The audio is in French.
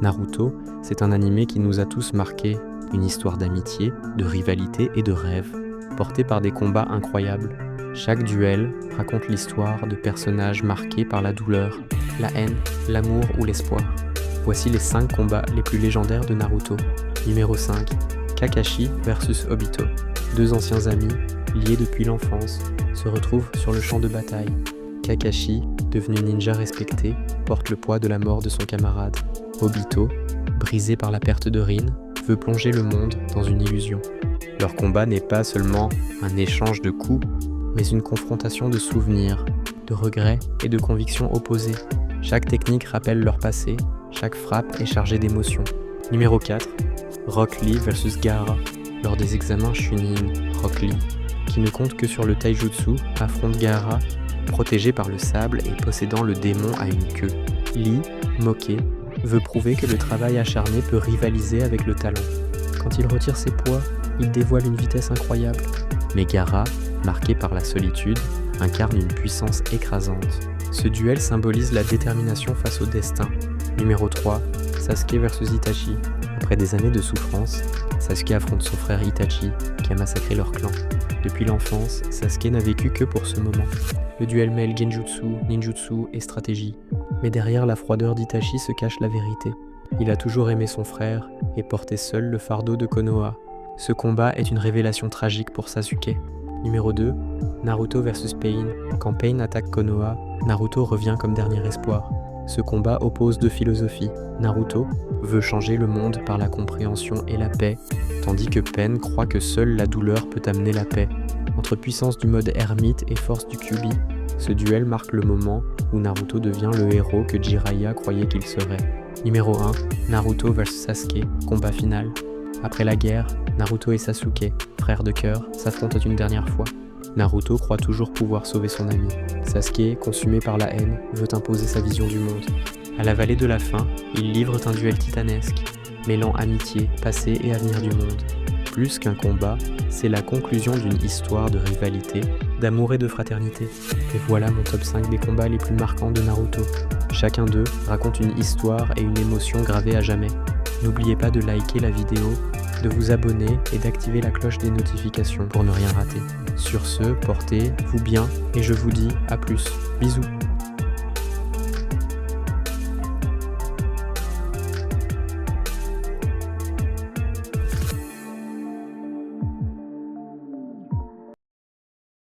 Naruto, c'est un animé qui nous a tous marqués, une histoire d'amitié, de rivalité et de rêve, portée par des combats incroyables. Chaque duel raconte l'histoire de personnages marqués par la douleur, la haine, l'amour ou l'espoir. Voici les 5 combats les plus légendaires de Naruto. Numéro 5, Kakashi vs Obito. 2 anciens amis, liés depuis l'enfance, se retrouvent sur le champ de bataille. Kakashi, devenu ninja respecté, porte le poids de la mort de son camarade. Obito, brisé par la perte de Rin, veut plonger le monde dans une illusion. Leur combat n'est pas seulement un échange de coups, mais une confrontation de souvenirs, de regrets et de convictions opposées. Chaque technique rappelle leur passé, chaque frappe est chargée d'émotions. Numéro 4, Rock Lee vs Gaara. Lors des examens Chunin, Rock Lee, qui ne compte que sur le taijutsu, affronte Gaara, protégé par le sable et possédant le démon à une queue. Lee, moqué, veut prouver que le travail acharné peut rivaliser avec le talent. Quand il retire ses poids, il dévoile une vitesse incroyable. Mais Gaara, marqué par la solitude, incarne une puissance écrasante. Ce duel symbolise la détermination face au destin. Numéro 3, Sasuke vs Itachi. Après des années de souffrance, Sasuke affronte son frère Itachi, qui a massacré leur clan. Depuis l'enfance, Sasuke n'a vécu que pour ce moment. Le duel mêle genjutsu, ninjutsu et stratégie. Mais derrière la froideur d'Itachi se cache la vérité. Il a toujours aimé son frère et porté seul le fardeau de Konoha. Ce combat est une révélation tragique pour Sasuke. Numéro 2, Naruto vs Pain. Quand Pain attaque Konoha, Naruto revient comme dernier espoir. Ce combat oppose 2 philosophies. Naruto veut changer le monde par la compréhension et la paix, tandis que Pain croit que seule la douleur peut amener la paix. Entre puissance du mode ermite et force du Kyuubi, ce duel marque le moment où Naruto devient le héros que Jiraiya croyait qu'il serait. Numéro 1, Naruto vs Sasuke, combat final. Après la guerre, Naruto et Sasuke, frères de cœur, s'affrontent une dernière fois. Naruto croit toujours pouvoir sauver son ami. Sasuke, consumé par la haine, veut imposer sa vision du monde. À la vallée de la fin, ils livrent un duel titanesque, mêlant amitié, passé et avenir du monde. Plus qu'un combat, c'est la conclusion d'une histoire de rivalité, d'amour et de fraternité. Et voilà mon top 5 des combats les plus marquants de Naruto. Chacun d'eux raconte une histoire et une émotion gravée à jamais. N'oubliez pas de liker la vidéo, de vous abonner et d'activer la cloche des notifications pour ne rien rater. Sur ce, portez-vous bien et je vous dis à plus. Bisous.